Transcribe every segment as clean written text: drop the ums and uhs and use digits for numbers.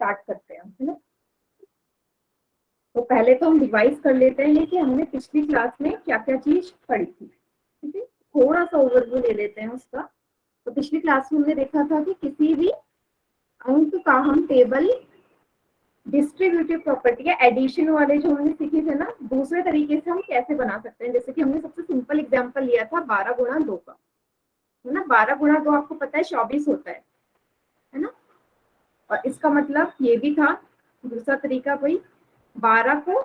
Start करते हैं, है ना। तो पहले तो हम रिवाइज कर लेते हैं कि हमने पिछली क्लास में क्या क्या चीज पढ़ी थी, ठीक है। थोड़ा सा ओवरव्यू ले लेते हैं उसका। तो पिछली क्लास में हमने देखा था कि किसी भी अंक का हम टेबल डिस्ट्रीब्यूटिव प्रॉपर्टी या एडिशन वाले जो हमने सीखे थे ना, दूसरे तरीके से हम कैसे बना सकते हैं। जैसे कि हमने सबसे सिंपल एग्जांपल लिया था 12 गुणा 2 का, है ना। 12 गुणा 2 आपको पता है 24 होता है ना। और इसका मतलब ये भी था दूसरा तरीका, भाई 12 को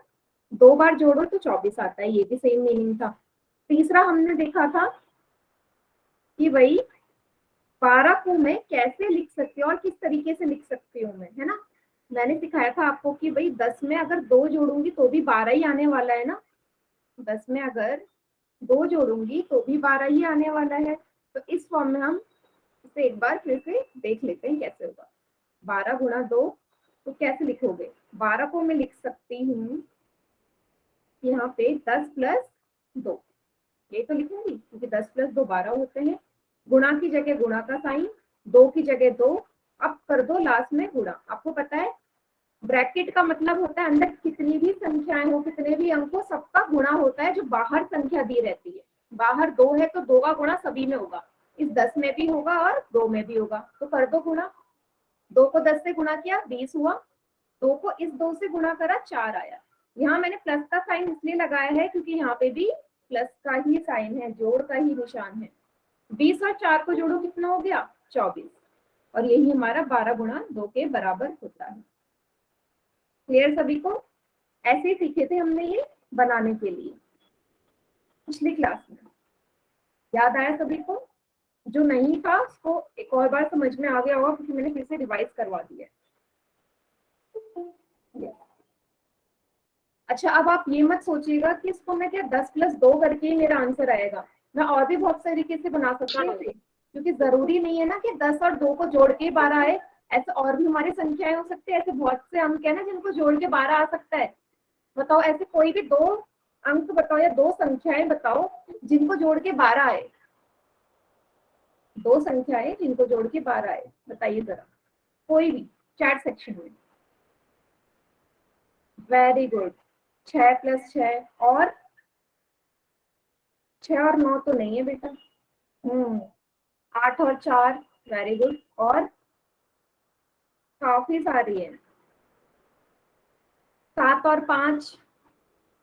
2 बार जोड़ो तो 24 आता है, ये भी सेम मीनिंग था। तीसरा हमने देखा था कि भाई 12 को मैं कैसे लिख सकती हूँ और किस तरीके से लिख सकती हूँ मैं, है ना। मैंने सिखाया था आपको कि भाई 10 में अगर 2 जोड़ूंगी तो भी 12 ही आने वाला है ना। 10 में अगर 2 जोड़ूंगी तो भी 12 ही आने वाला है। तो इस फॉर्म में हम इसे एक बार फिर से देख लेते हैं कैसे होगा। 12 गुणा 2 तो कैसे लिखोगे। 12 को मैं लिख सकती हूँ यहाँ पे 10 प्लस 2, ये तो लिखूंगी क्योंकि 10 प्लस 2 12 होते हैं। गुणा की जगह गुणा का साइन, 2 की जगह 2, अब कर दो लास्ट में गुणा। आपको पता है ब्रैकेट का मतलब होता है अंदर कितनी भी संख्याएं हो, कितने भी अंक हो, सबका गुणा होता है जो बाहर संख्या दी रहती है। बाहर 2 है तो 2 का गुणा सभी में होगा, इस 10 में भी होगा और 2 में भी होगा। तो कर दो गुणा। 2 को 10 से गुणा किया 20 हुआ, 2 को इस 2 से गुणा करा 4 आया। यहाँ मैंने प्लस का साइन इसलिए लगाया है क्योंकि यहाँ पे भी प्लस का ही साइन है, जोड़ का ही निशान है। 20 और 4 को जोड़ो कितना हो गया 24, और यही हमारा 12 गुणा 2 के बराबर होता है। क्लियर सभी को। ऐसे ही सीखे थे हमने ये बनाने के लिए पिछली क्लास में, याद आया सभी को। जो नहीं था उसको एक और बार समझ में आ गया होगा क्योंकि मैंने फिर से रिवाइज करवा दिया। अच्छा, अब आप ये मत सोचिएगा कि इसको मैं क्या 10 प्लस 2 करके ही मेरा आंसर आएगा। मैं और भी बहुत तरीके से बना सकती हूँ, क्योंकि जरूरी नहीं है ना कि 10 और 2 को जोड़ के 12 आए। ऐसे और भी हमारी संख्याएं हो सकती है, ऐसे बहुत से अंक है ना जिनको जोड़ के 12 आ सकता है। बताओ ऐसे कोई भी 2 अंक बताओ या 2 संख्याएं बताओ जिनको जोड़ के 12 आए। 2 संख्याएं जिनको जोड़ के 12 आए, बताइए जरा, कोई भी चैट सेक्शन में। Very good. 6 प्लस 6 और 6 और 9 तो नहीं है बेटा। 8 और 4, वेरी गुड। और काफी सारी है। 7 और 5,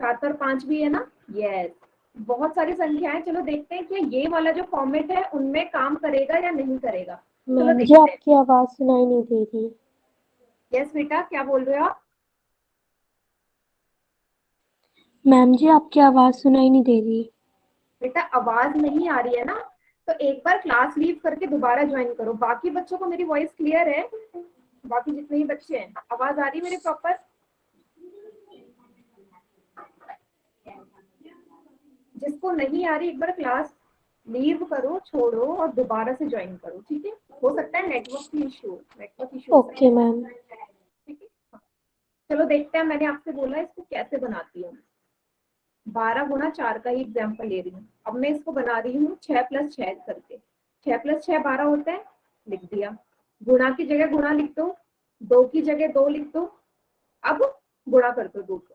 7 और 5 भी है ना। यस, बहुत सारी संख्याएं। चलो देखते हैं कि ये वाला जो फॉर्मेट है उनमें काम करेगा या नहीं करेगा। चलो मैम जी देखते हैं। आपकी आवाज सुनाई नहीं दे रही। यस बेटा, क्या बोल रहे हो आप। मैम जी आपकी आवाज सुनाई नहीं दे रही। बेटा आवाज नहीं आ रही है ना, तो एक बार क्लास लीव करके दोबारा ज्वाइन करो। बाकी बच्चों को मेरी वॉइस क्लियर है, बाकी जितने ही बच्चे हैं आवाज आ रही है मेरी प्रॉपर। जिसको नहीं आ रही एक बार क्लास लीव करो, छोड़ो और दोबारा से ज्वाइन करो, ठीक है। हो सकता है नेटवर्क इशू हो सकता ओके मैम। है, ठीक है। हाँ। चलो देखते हैं, मैंने आपसे बोला इसको कैसे बनाती हूँ। 12 गुणा 4 का ही एग्जाम्पल ले रही हूँ। अब मैं इसको बना रही हूँ 6 प्लस 6 करके। 6 प्लस 6 12 होता है, लिख दिया। गुणा की जगह गुणा लिख दो, 2 की जगह 2 लिख दो। अब गुणा कर दो 2 को।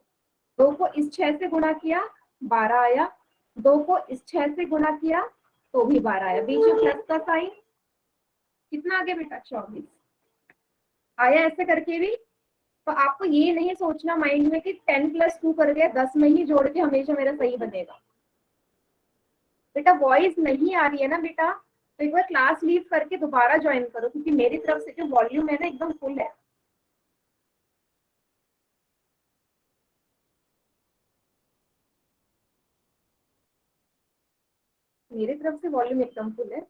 2 को इस 6 से गुणा किया 12 आया, 2 को इस 6 से गुणा किया तो भी 12 आया। बीच में प्लस का साइन, कितना आ गया बेटा 24 आया। ऐसे करके भी तो आपको ये नहीं सोचना माइंड में कि 10 प्लस 2 कर गया 10 में ही जोड़ के हमेशा मेरा सही बनेगा। बेटा वॉइस नहीं आ रही है ना बेटा, तो एक बार क्लास लीव करके दोबारा ज्वाइन करो, क्योंकि मेरी तरफ से जो वॉल्यूम है ना एकदम फुल है। मेरी तरफ से वॉल्यूम एकदम फुल है।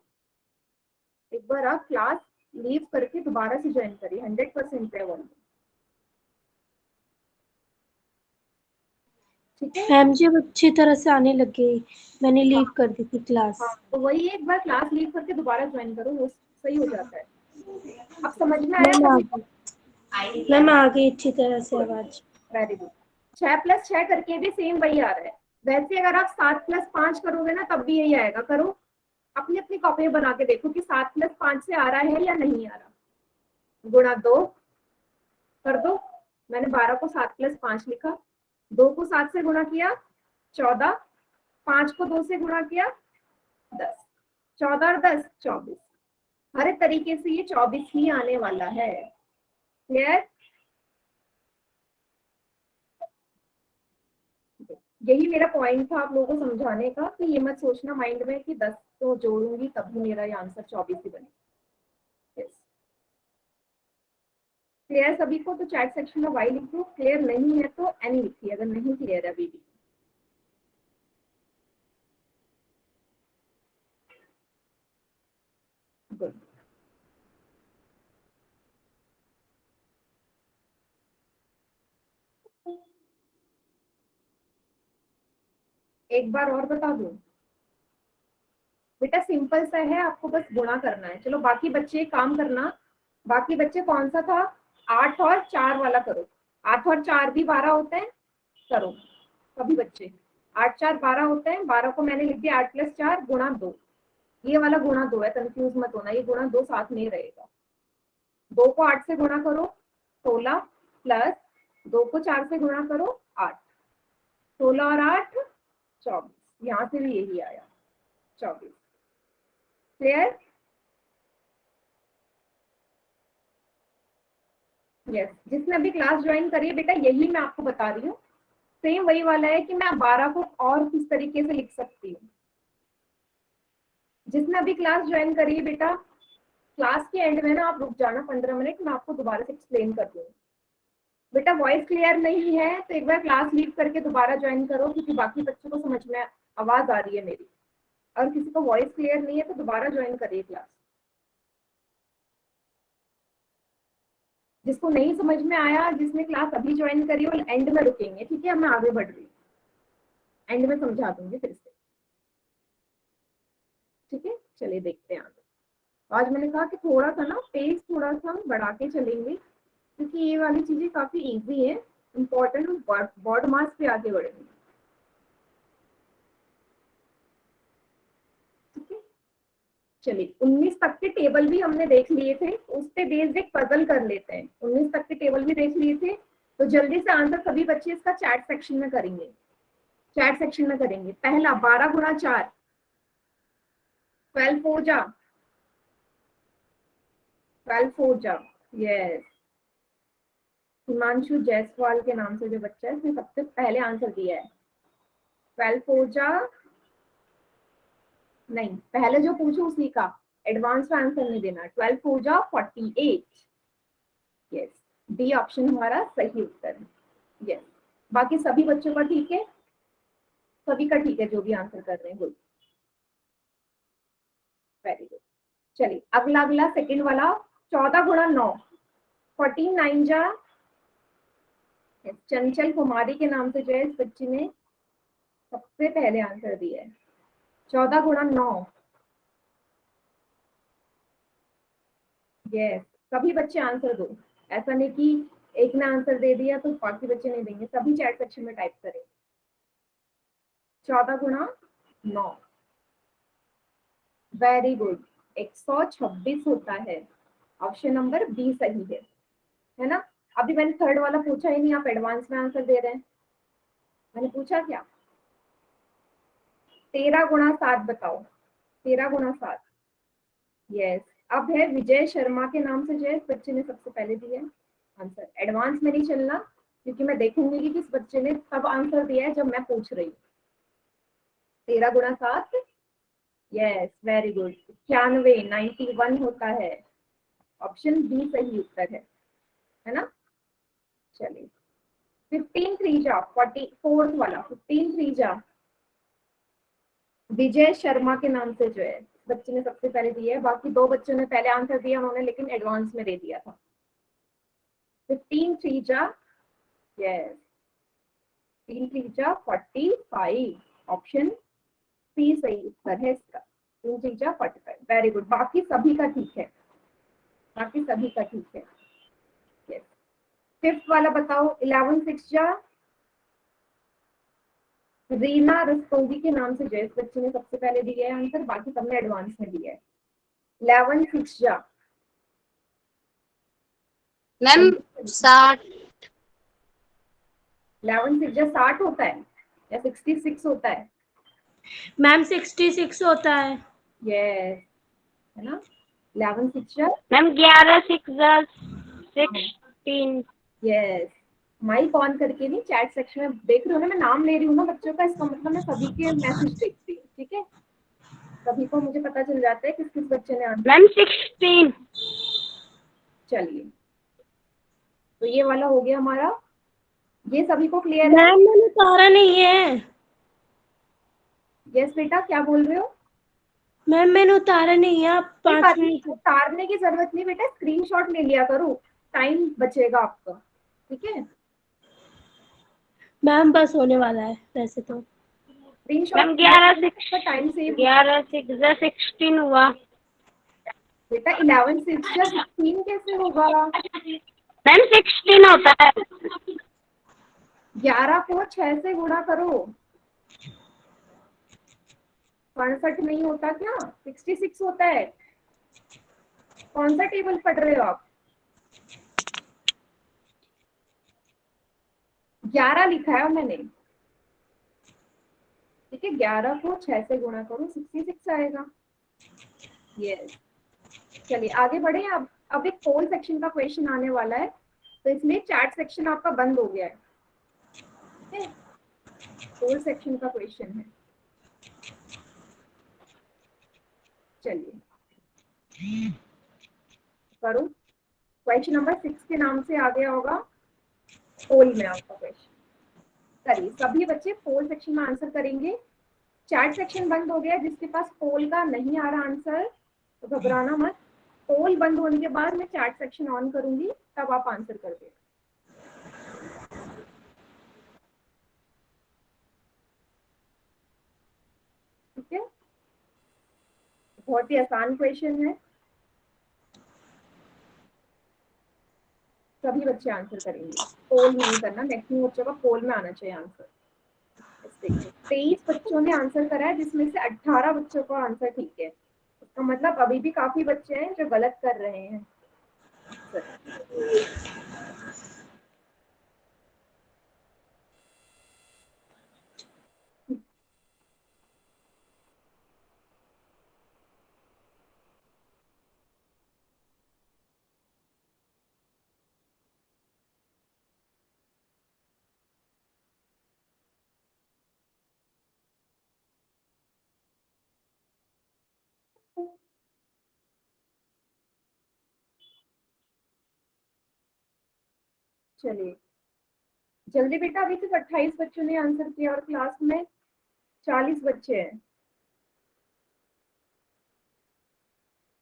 एक बार आप क्लास लीव करके दोबारा से ज्वाइन करिए, 100% है वॉल्यूम, ठीक है। मैम जी अब अच्छी तरह से आने लग गई, मैंने लीव कर दी थी क्लास। हाँ तो वही एक बार क्लास लीव करके दोबारा ज्वाइन करो, वो सही हो जाता है। अब समझ में आया मैम आ सभी को। गई, मैम आ गई अच्छी तरह से आवाज। Very good. 6 प्लस 6 करके भी सेम वही आ रहा है। वैसे अगर आप 7 प्लस 5 करोगे ना तब भी यही आएगा। करो अपनी अपनी कॉपी बना के देखो कि 7 प्लस 5 से आ रहा है या नहीं आ रहा। गुणा 2, कर दो। मैंने 12 को 7 + 5 लिखा, 2 को 7 से गुणा किया 14, 5 को 2 से गुणा किया 10, 14 और 10 24। हर तरीके से ये 24 ही आने वाला है। क्लियर? यही मेरा पॉइंट था आप लोगों को समझाने का कि ये मत सोचना माइंड में कि 10 तो जोड़ूंगी तभी मेरा ये आंसर 24 ही बने। yes. क्लियर सभी को? तो चैट सेक्शन में वाई लिखो, क्लियर नहीं है तो एनी लिखिए अगर नहीं क्लियर है अभी भी। गुड। एक बार और बता दूं बेटा, सिंपल सा है, आपको बस गुणा करना है। चलो बाकी बच्चे काम करना, बाकी बच्चे कौन सा था, 8 और 4 वाला करो। 8 और 4 भी 12 होते हैं, करो सभी बच्चे। 8 4 12 होते हैं, 12 को मैंने लिख दिया 8 + 4 गुणा 2। ये वाला गुणा 2 है, कंफ्यूज मत होना, ये गुणा 2 साथ नहीं रहेगा। 2 को 8 से गुणा करो 16 प्लस 2 को 4 से गुणा करो 8, 16 और 8 24। यहाँ से भी यही आया 24। क्लियर? यस, जिसने अभी क्लास ज्वाइन करी है बेटा, यही मैं आपको बता रही हूँ, सेम वही वाला है कि मैं 12 को और किस तरीके से लिख सकती हूँ। जिसने अभी क्लास ज्वाइन करी है बेटा, क्लास के एंड में ना आप रुक जाना 15 मिनट, मैं आपको दोबारा से एक्सप्लेन कर दूंगी। बेटा वॉइस क्लियर नहीं है तो एक बार क्लास लीव करके दोबारा ज्वाइन करो, क्योंकि बाकी बच्चों को समझ में आवाज आ रही है मेरी। और किसी को वॉइस क्लियर नहीं है तो दोबारा ज्वाइन करिए क्लास। जिसको नहीं समझ में आया, जिसने क्लास अभी ज्वाइन करी, वो एंड में रुकेंगे, ठीक है? मैं आगे बढ़ रही हूँ, एंड में समझा दूंगी फिर से, ठीक है? चलिए देखते हैं आगे। आज मैंने कहा कि थोड़ा सा ना पेस थोड़ा सा हम बढ़ा के चलेंगे, क्योंकि ये वाली चीजें काफी इजी है, इम्पोर्टेंट, बोर्ड मार्क्स पे आगे बढ़ेंगे। ठीक है, चलिए 19 तक के टेबल भी हमने देख लिए थे, उस पे बेस्ड एक पजल कर लेते हैं। 19 तक के टेबल भी देख लिए थे, तो जल्दी से आंसर सभी बच्चे इसका चैट सेक्शन में करेंगे। चैट सेक्शन में करेंगे। पहला 12 गुणा 4 12 4 जा 12 4 जा। यस, हिमांशु जायसवाल के नाम से जो बच्चा है, उसने सबसे पहले आंसर दिया है। 12 4 जा नहीं, पहले जो पूछो उसी का, एडवांस में आंसर नहीं देना। 12 4 जा 48। यस, डी ऑप्शन हमारा सही उत्तर है। यस, बाकी सभी बच्चों का ठीक है, सभी का ठीक है जो भी आंसर कर रहे हैं। Good, very good. चलिए अगला अगला सेकंड वाला, 14 गुणा 9 49 जा। चंचल कुमारी के नाम से जो है इस बच्ची ने सबसे पहले आंसर दिया है। 14 गुणा 9। यस, सभी बच्चे आंसर दो, ऐसा नहीं कि एक ने आंसर दे दिया तो बाकी बच्चे नहीं देंगे, सभी चैट सेक्शन में टाइप करें। 14 गुणा 9, वेरी गुड, 126 होता है। ऑप्शन नंबर बी सही है ना? अभी मैंने थर्ड वाला पूछा ही नहीं, आप एडवांस में आंसर दे रहे हैं। मैंने पूछा क्या? 13 गुणा 7 बताओ, 13 गुणा 7। यस, अब है विजय शर्मा के नाम से जो है इस बच्चे ने सबसे पहले दिया है आंसर। एडवांस में नहीं चलना, क्योंकि मैं देखूंगी कि किस बच्चे ने तब आंसर दिया है जब मैं पूछ रही हूँ। 13 गुणा 7, यस वेरी गुड, 91 91 होता है। ऑप्शन बी सही उत्तर है ना? चलिए 15 3 जा 44 वाला, 15 3 जा विजय शर्मा के नाम से जो है बच्चे ने सबसे पहले दिया है। बाकी दो बच्चों ने पहले आंसर दिया उन्होंने, लेकिन एडवांस में दे दिया था। 15 3 जा, यस 3 3 जा 45, ऑप्शन सी सही उत्तर है इसका। 3 3 जा 45, वेरी गुड। बाकी सभी का ठीक है, बाकी सभी का ठीक है। यस, फिफ्थ वाला बताओ, 11 6 जा रीना रस्तोगी के नाम से जो इस बच्चे ने सबसे पहले दिया है आंसर, बाकी सबने एडवांस में दिया है। 11 6 जा मैम 60। 11 6 जा 60 होता है या 66 होता है? मैम 66 होता है। यस, है ना। 11 6 जा, मैम 11 6 16। यस। माइक ऑन करके नहीं, चैट सेक्शन में देख रहे हो ना, मैं नाम ले रही हूँ ना बच्चों का, इसका मतलब मैं सभी के मैसेज देखती हूँ, ठीक है। सभी को मुझे पता चल जाता है किस किस बच्चे ने आंसर। मैम 16। चलिए, तो ये वाला हो गया हमारा। ये सभी को क्लियर है? मैम मैंने उतारा नहीं है। यस बेटा, क्या बोल रहे हो? मैम मैंने उतारा नहीं है, आप कोई 5 बात नहीं, मिनट। उतारने की जरूरत नहीं बेटा, स्क्रीनशॉट ले लिया करो, टाइम बचेगा आपका, ठीक है। मैम बस होने वाला है वैसे तो। स्क्रीनशॉट मैम 11 का टाइम 6 सेव। 11 6 16 हुआ। बेटा 11 6 जा 16 कैसे होगा? मैम 16 होता है। 11 को 6 से गुणा करो। 65 नहीं होता क्या? 66 होता है। कौन सा टेबल पढ़ रहे हो आप? 11 लिखा है मैंने, ठीक है। 11 को 6 से गुणा करो, 66 आएगा। यस, चलिए आगे बढ़े। अब एक पोल सेक्शन का क्वेश्चन आने वाला है, तो इसमें चैट सेक्शन आपका बंद हो गया है, ठीक है। पोल सेक्शन का क्वेश्चन है, चलिए करो। क्वेश्चन नंबर 6 के नाम से आ गया होगा, पोल में आपका क्वेश्चन। चलिए सभी बच्चे पोल सेक्शन में आंसर करेंगे। चैट सेक्शन बंद हो गया, जिसके पास पोल का नहीं आ रहा आंसर तो घबराना मत। पोल बंद होने के बाद मैं चैट सेक्शन ऑन करूंगी, तब आप आंसर कर देना, ठीक है। बहुत ही आसान क्वेश्चन है, सभी बच्चे आंसर करेंगे। पोल नहीं करना, मैक्सिमम बच्चों का पोल में आना चाहिए आंसर। देखिए 23 बच्चों ने आंसर करा है, जिसमें से 18 बच्चों का आंसर ठीक है। इसका मतलब अभी भी काफी बच्चे हैं जो गलत कर रहे हैं। चलिए जल्दी बेटा, अभी सिर्फ 28 बच्चों ने आंसर किया और क्लास में 40 बच्चे हैं।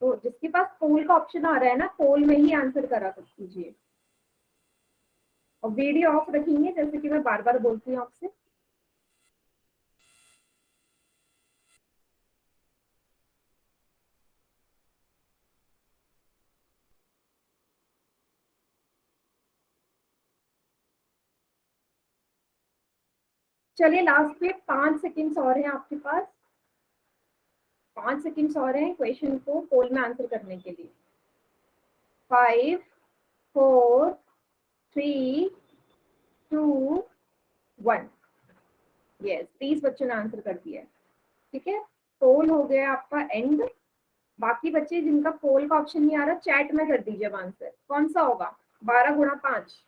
तो जिसके पास पोल का ऑप्शन आ रहा है ना, पोल में ही आंसर करा कीजिए। और वीडियो ऑफ रखेंगे, जैसे कि मैं बार बार बोलती हूँ आपसे। चलिए लास्ट में 5 सेकेंड्स और हैं आपके पास, 5 सेकेंड्स और हैं क्वेश्चन को पोल में आंसर करने के लिए। 5 4 3 2 1। यस, 30 बच्चों ने आंसर कर दिया है, ठीक है। पोल हो गया आपका एंड। बाकी बच्चे जिनका पोल का ऑप्शन नहीं आ रहा, चैट में कर दीजिए अब आंसर। कौन सा होगा? 12 गुणा 5।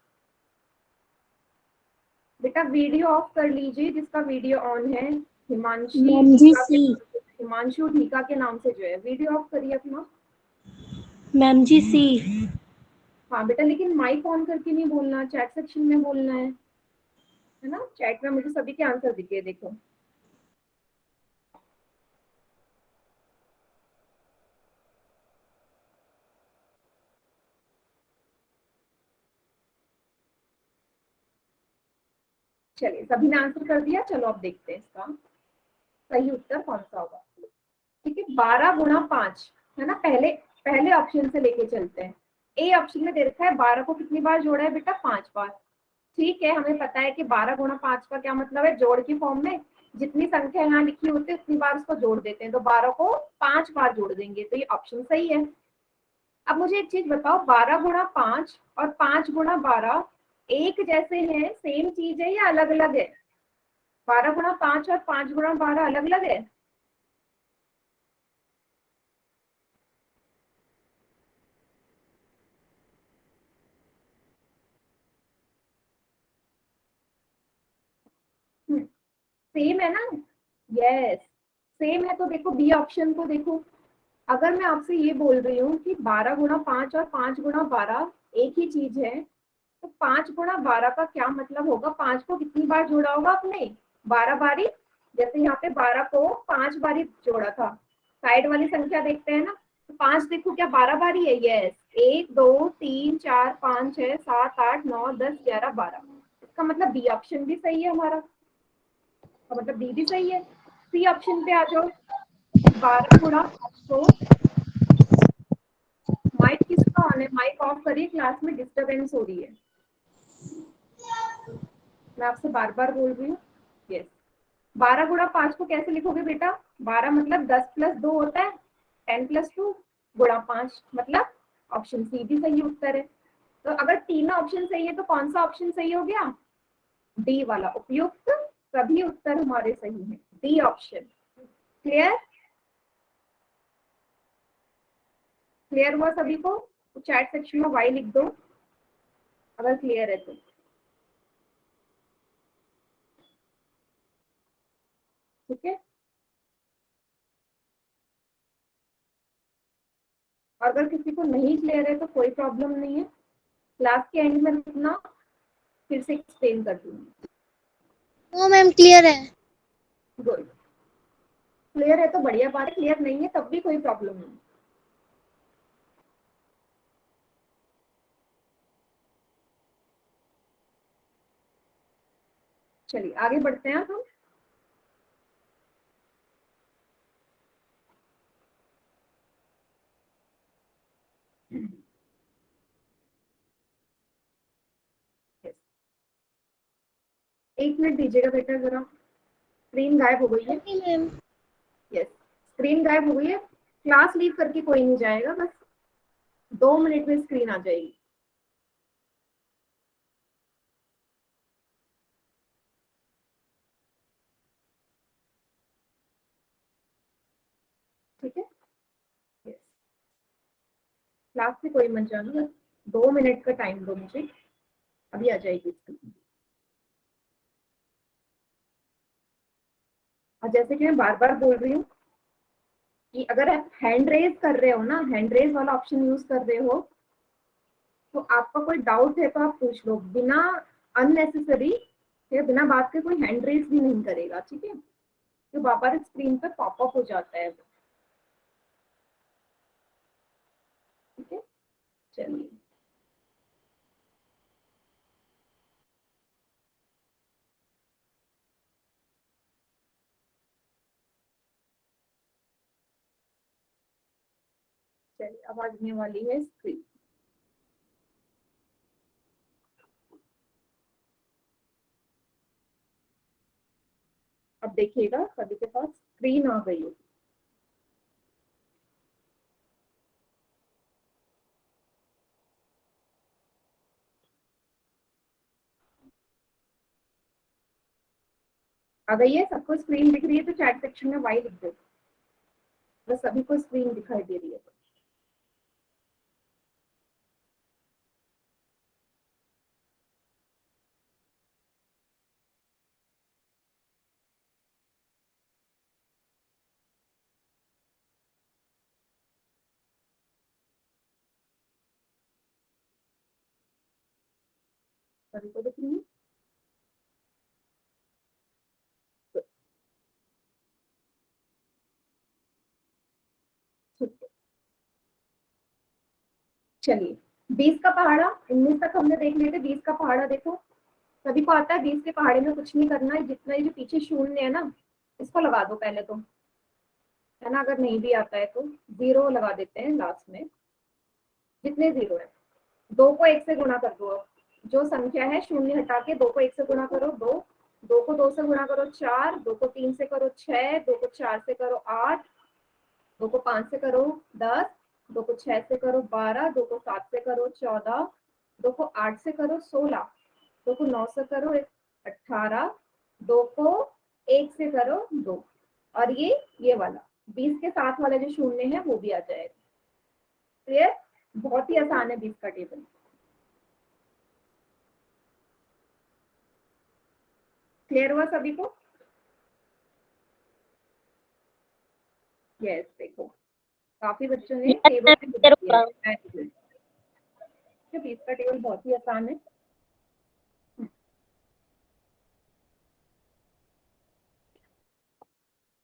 बेटा वीडियो ऑफ कर लीजिए, जिसका वीडियो ऑन है। मैम जी सी। हिमांशु ढीका के नाम से जो है, वीडियो ऑफ करिए अपना। मैम जी सी। हाँ बेटा, लेकिन माइक ऑन करके नहीं बोलना, चैट सेक्शन में बोलना है ना। चैट में मुझे सभी के आंसर दिखे, देखो। चलिए सभी ने आंसर कर दिया, चलो अब देखते हैं इसका सही उत्तर कौन सा होगा, ठीक है। 12 गुणा 5 है ना, पहले पहले ऑप्शन से लेके चलते हैं। ए ऑप्शन में दे रखा है 12 को कितनी बार जोड़ा है बेटा? 5 बार। ठीक है, हमें पता है कि 12 गुणा 5 का क्या मतलब है, जोड़ की फॉर्म में जितनी संख्या यहाँ लिखी होती है उतनी बार उसको जोड़ देते हैं, तो 12 को 5 बार जोड़ देंगे, तो ये ऑप्शन सही है। अब मुझे एक चीज बताओ, 12 गुणा 5 और 5 गुणा 12 एक जैसे हैं, सेम चीज है या अलग अलग है? 12 गुणा 5 और 5 गुणा 12 अलग अलग है? सेम है ना? यस, सेम है। तो देखो बी ऑप्शन को देखो। अगर मैं आपसे ये बोल रही हूँ कि 12 गुणा 5 और 5 गुणा 12 एक ही चीज है, तो 5 गुणा 12 का क्या मतलब होगा? 5 को कितनी बार जोड़ा होगा आपने? 12 बारी। जैसे यहाँ पे 12 को 5 बारी जोड़ा था, साइड वाली संख्या देखते हैं ना, तो 5 देखो क्या 12 बारी है? यस, 1 2 3 4 5 6 7 8 9 10 11 12। इसका मतलब बी ऑप्शन भी सही है हमारा, तो मतलब बी भी सही है। सी ऑप्शन पे आ जाओ। 12 गुणा 5 को, माइक किसका ऑन है? माइक ऑफ करिए, क्लास में डिस्टरबेंस हो रही है। मैं आपसे बार बार बोल रही हूँ। यस, 12 गुणा 5 को कैसे लिखोगे बेटा? 12 मतलब 10 प्लस 2 होता है, 10 प्लस 2 गुणा 5, मतलब ऑप्शन सी भी सही उत्तर है। तो अगर तीनों ऑप्शन सही है तो कौन सा ऑप्शन सही हो गया? डी वाला, उपयुक्त सभी उत्तर हमारे सही हैं, डी ऑप्शन। क्लियर? क्लियर हुआ सभी को? तो चैट सेक्शन में वाई लिख दो अगर क्लियर है तो। ठीक है, और अगर किसी को नहीं क्लियर है तो कोई प्रॉब्लम नहीं है, क्लास के एंड में अपना फिर से एक्सप्लेन कर दूंगी। वो मैम क्लियर है। गुड, क्लियर है तो बढ़िया बात है, क्लियर नहीं है तब भी कोई प्रॉब्लम नहीं। चलिए आगे बढ़ते हैं हम। Yes. एक मिनट दीजिएगा बेटा, जरा स्क्रीन गायब हो गई है। Okay ma'am. यस, स्क्रीन गायब हो गई है। क्लास लीव करके कोई नहीं जाएगा, बस 2 मिनट में स्क्रीन आ जाएगी। ठीक है, यस, क्लास से कोई मत जाना, बस 2 मिनट का टाइम दो मुझे, अभी आ जाएगी स्क्रीन। और जैसे कि मैं बार बार बोल रही हूँ कि अगर आप हैंड रेज कर रहे हो ना, हैंड रेज वाला ऑप्शन यूज कर रहे हो, तो आपका कोई डाउट है तो आप पूछ लो, बिना अननेसेसरी या बिना बात के कोई हैंड रेज भी नहीं करेगा। ठीक है, तो बार स्क्रीन पर पॉपअप हो जाता है। ठीक है, चलिए चलिए, अब आने वाली है स्क्रीन। अब देखिएगा सभी के पास स्क्रीन आ गई होगी। आ गई है सबको? स्क्रीन दिख रही है तो चैट सेक्शन में वाई लिख दो, बस सभी को स्क्रीन दिखाई दे रही है। सभी को दिख रही है? ठीक है, चलिए 20 का पहाड़ा, 19 तक हमने देख लिए थे। 20 का पहाड़ा देखो, सभी को आता है? 20 के पहाड़े में कुछ नहीं करना है, जितना ये जो पीछे शून्य है ना, इसको लगा दो पहले तो, है ना? अगर नहीं भी आता है तो जीरो लगा देते हैं लास्ट में। जितने जीरो है, 2 को 1 से गुणा कर दो। जो संख्या है शून्य हटा के 2 को 1 से गुणा करो 2, 2 को 2 से गुणा करो 4, 2 को 3 से करो 6, 2 को 4 से करो 8, 2 को 5 से करो 10, 2 को 6 से करो 12, 2 को 7 से करो 14, 2 को 8 से करो 16, 2 को 9 से करो 18, 2 को 1 से करो 2, और ये वाला 20 के साथ वाला जो शून्य है वो भी आ जाएगा। क्लियर? बहुत ही आसान है 20 का टेबल। क्लियर हुआ सभी को? यस, देखो काफी बच्चों ने टेबल में लिख दिया है। 20 का टेबल बहुत ही आसान है।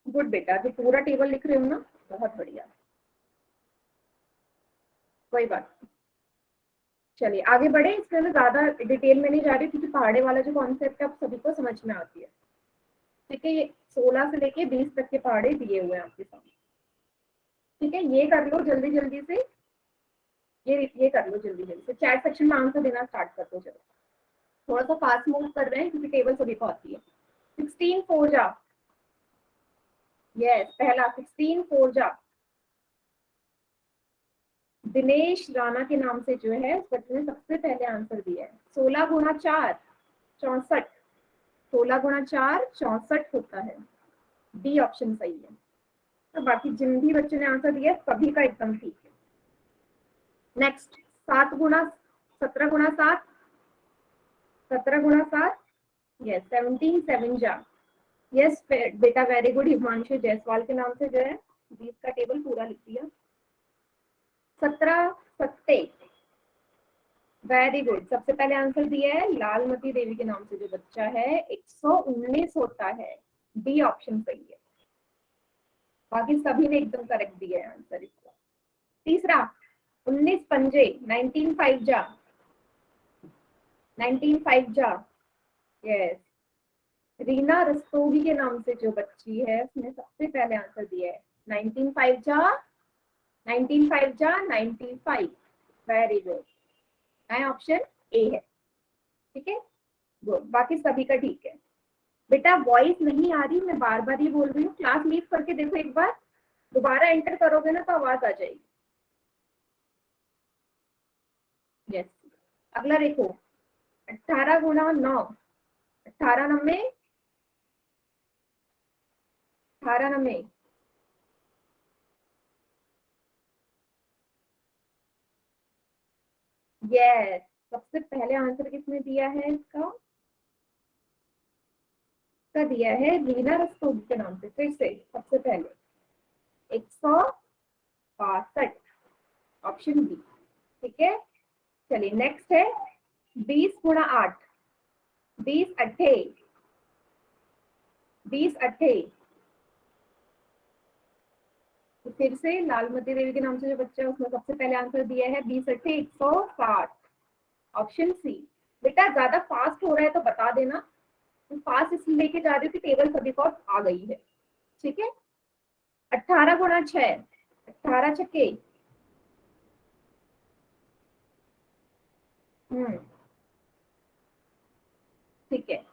गुड बेटा, जो पूरा टेबल लिख रहे हो ना, बहुत बढ़िया। कोई बात नहीं, चलिए आगे बढ़े। इसमें मैं ज्यादा डिटेल में नहीं जा रही क्योंकि पहाड़े वाला जो कॉन्सेप्ट है आप सभी को समझ में आती है। ठीक है, ये 16 से लेके 20 तक के पहाड़े दिए हुए हैं आपके सामने। ठीक है, ये कर लो जल्दी जल्दी से, ये कर लो जल्दी जल्दी से। चैट सेक्शन में आंसर देना स्टार्ट कर दो। चलो थोड़ा सा फास्ट मूव कर रहे हैं क्योंकि टेबल सभी को आती है। 16 4 जा, यस पहला 16 4 जा। दिनेश राणा के नाम से जो है उस बच्चे ने सबसे पहले आंसर दिया है। 16 गुणा 4 64, 16 गुणा 4 64 होता है। डी ऑप्शन सही है। तो बाकी जिन भी बच्चों ने आंसर दिया सभी का एकदम ठीक है। नेक्स्ट 7 गुणा 17 गुणा 7, 17 गुणा 7, यस 17 7 जा। यस बेटा, वेरी गुड। हिमांशु जायसवाल के नाम से जो है 20 का टेबल पूरा लिख दिया। 17 सत्ते, वेरी गुड। सबसे पहले आंसर दिया है लालमती देवी के नाम से जो बच्चा है। 119 होता है। डी ऑप्शन सही है। बाकी सभी ने एकदम करेक्ट दिया है आंसर इसका। तीसरा 19 पंजे, 19 5 जा, 19 5 जा, यस। रीना रस्तोगी के नाम से जो बच्ची है उसने सबसे पहले आंसर दिया है 19 5 जा, 19 5 जा 95, वेरी गुड। नया ऑप्शन ए है। ठीक है, गुड। बाकी सभी का ठीक है। बेटा वॉइस नहीं आ रही, मैं बार बार ही बोल रही हूँ। क्लास लीव करके देखो एक बार, दोबारा एंटर करोगे ना तो आवाज आ जाएगी। यस, अगला देखो 18 गुणा 9, 18 नम्बे, 18 नम्बे, यस। सबसे पहले आंसर किसने दिया है इसका? दिया है रीना रस्तोगी के नाम से। फिर से सबसे पहले 162, ऑप्शन बी। ठीक है, चलिए नेक्स्ट है 20 गुणा 8, 20 अट्ठे, 20 अट्ठे। तो फिर से लालमती देवी के नाम से जो बच्चा है उसने सबसे पहले आंसर दिया है 20 अट्ठे 160, ऑप्शन सी। बेटा ज्यादा फास्ट हो रहा है तो बता देना, तो फास्ट इसलिए लेके जा रही हूँ कि टेबल सभी को आ गई है। ठीक है, 18 गुणा 6, 18 छक्के, ठीक है।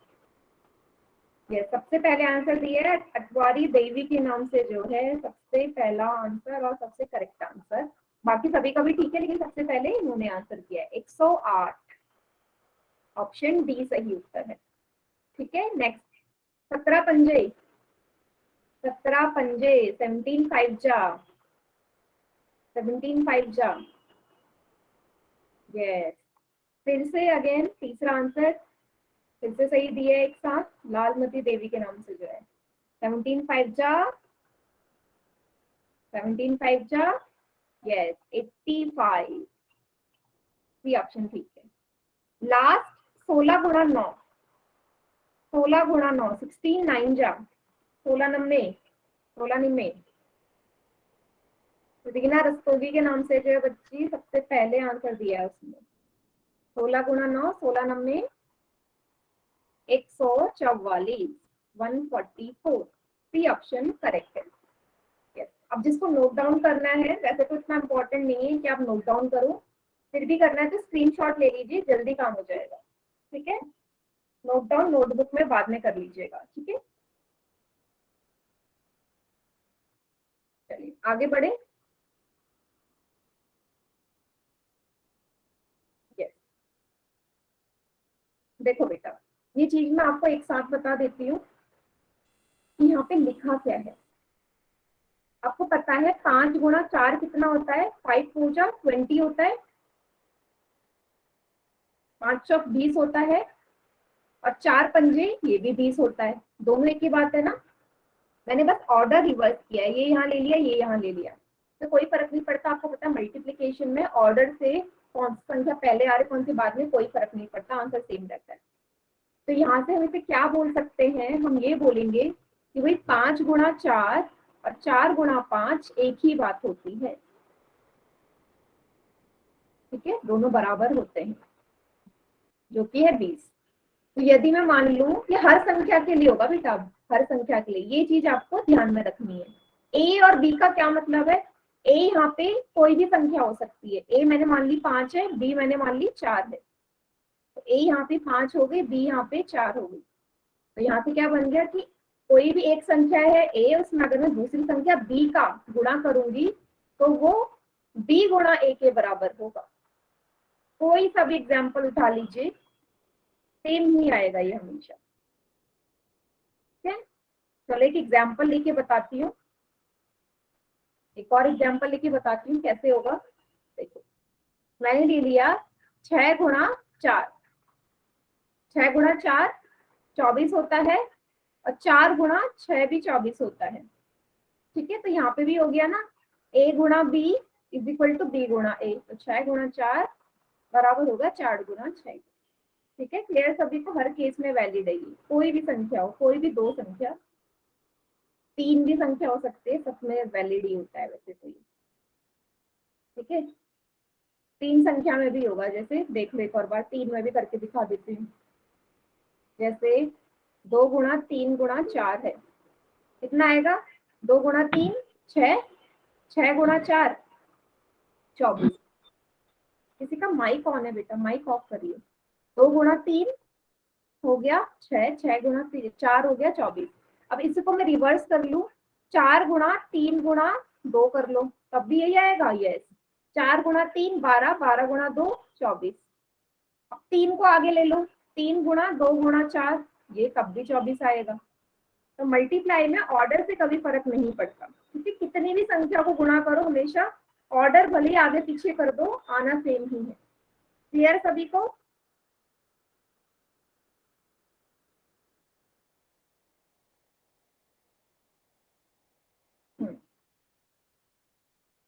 ये सबसे पहले आंसर दिया है अटवारी देवी के नाम से जो है सबसे पहला आंसर और सबसे करेक्ट आंसर। बाकी सभी का भी ठीक है, लेकिन सबसे पहले इन्होंने आंसर किया है 108, ऑप्शन डी सही उत्तर है। ठीक है, नेक्स्ट 17 पंजे, 17 पंजे 17 5 जा, 17 5 जा, यस। फिर से अगेन तीसरा आंसर फिर से सही दिए एक साथ लालमती देवी के नाम से जो है 17 5 जा, 17 5 जा, यस 85, सी ऑप्शन ठीक है। लास्ट 16 गुणा 9, 16 गुणा 9 16 9 जा, 16 नम्बे, 16 निम्बे। रीना रस्तोगी के नाम से जो है बच्ची सबसे पहले आंसर दिया है उसने। 16 गुणा 9 16 नम्बे 144, 144, सी ऑप्शन करेक्ट है। यस, अब जिसको नोट डाउन करना है, वैसे तो इतना इम्पोर्टेंट नहीं है कि आप नोट डाउन करो, फिर भी करना है तो स्क्रीनशॉट ले लीजिए, जल्दी काम हो जाएगा। ठीक है, नोट डाउन नोटबुक में बाद में कर लीजिएगा। ठीक है, चलिए आगे बढ़े। देखो बेटा, ये चीज मैं आपको एक साथ बता देती हूँ कि यहाँ पे लिखा क्या है। आपको पता है 5 गुणा 4 कितना होता है? 5 4 जा 20 होता है, 5 चौक 20 होता है, और 4 पंजे ये भी 20 होता है। दोनों एक ही बात है ना। मैंने बस ऑर्डर रिवर्स किया है, ये यहाँ ले लिया, ये यहाँ ले लिया, तो कोई फर्क नहीं पड़ता। आपको पता है मल्टीप्लीकेशन में ऑर्डर से कौन सी संख्या पहले आ रही कौन सी बाद में, कोई फर्क नहीं पड़ता, आंसर सेम रहता है। तो यहाँ से हम इसे क्या बोल सकते हैं? हम ये बोलेंगे कि भाई 5 गुणा 4 और 4 गुणा 5 एक ही बात होती है। ठीक है, दोनों बराबर होते हैं, जो कि है 20। तो यदि मैं मान लूं कि हर संख्या के लिए होगा बेटा, हर संख्या के लिए ये चीज आपको ध्यान में रखनी है। ए और बी का क्या मतलब है? ए यहाँ पे कोई भी संख्या हो सकती है। ए मैंने मान ली 5 है, बी मैंने मान ली 4 है, तो ए यहाँ पे 5 हो गई, बी यहाँ पे 4 हो गई। तो यहाँ से क्या बन गया कि कोई भी एक संख्या है ए, उसमें अगर मैं दूसरी संख्या बी का गुणा करूंगी तो वो बी गुणा ए के बराबर होगा। कोई सा भी एग्जाम्पल उठा लीजिए, सेम ही आएगा ये हमेशा। ठीक है, चलो एक एग्जाम्पल लेके बताती हूँ, एक और एग्जाम्पल लेके बताती हूँ कैसे होगा। देखो, मैंने ले लिया 6 गुणा 4, 6 गुणा 4 24 होता है, और 4 गुणा 6 भी 24 होता है। ठीक है, तो यहाँ पे भी हो गया ना, a गुणा b is equal to b गुणा a, तो 6 गुणा 4 बराबर होगा 4 गुणा 6। ठीक है, क्लियर सभी को? हर केस में वैलिड है ये, कोई भी संख्या हो, कोई भी दो संख्या, 3 भी संख्या हो सकती है, सब में वैलिड ही होता है वैसे तो ये। ठीक है, 3 संख्या में भी होगा, जैसे देख लो एक और बार 3 में भी करके दिखा देती हूँ। जैसे 2 गुणा 3 गुणा 4 है, कितना आएगा? 2 गुणा 3 6, 6 गुणा 4 24। किसी का माइक ऑन है बेटा, माइक ऑफ करिए। 2 गुणा 3 हो गया 6, 6 गुणा 3 4 हो गया 24। अब इसको मैं रिवर्स कर लूं, 4 गुणा 3 गुणा 2 कर लो, तब भी यही आएगा। यस, 4 गुणा 3 12, 12 गुणा 2 24। अब 3 को आगे ले लो, 3 गुणा 2 गुणा 4, ये तब भी 24 आएगा। तो मल्टीप्लाई में ऑर्डर से कभी फर्क नहीं पड़ता, क्योंकि कितनी भी संख्या को गुणा करो हमेशा ऑर्डर भले आगे पीछे कर दो, आना सेम ही है। क्लियर सभी को?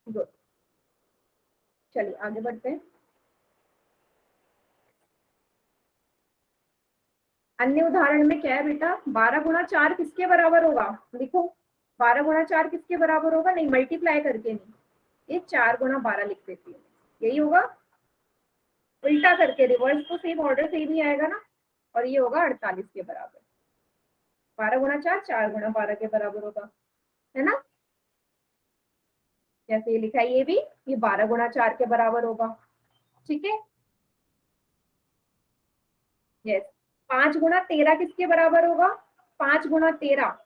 गुड, चलिए आगे बढ़ते हैं। अन्य उदाहरण में क्या है बेटा? 12 गुणा 4 किसके बराबर होगा? लिखो, 12 गुणा 4 किसके बराबर होगा? नहीं, मल्टीप्लाई करके नहीं, ये 4 गुणा 12 लिख देती हूँ, यही होगा। उल्टा करके रिवर्स तो सेम ऑर्डर सेम ही आएगा ना, और ये होगा 48 के बराबर। 12 गुणा 4 4 गुणा 12 के बराबर होगा, है ना? जैसे ये लिखा है, ये भी ये 12 गुणा 4 के बराबर होगा। ठीक है, यस। 5 गुणा 13 किसके बराबर होगा? 5 गुणा 13,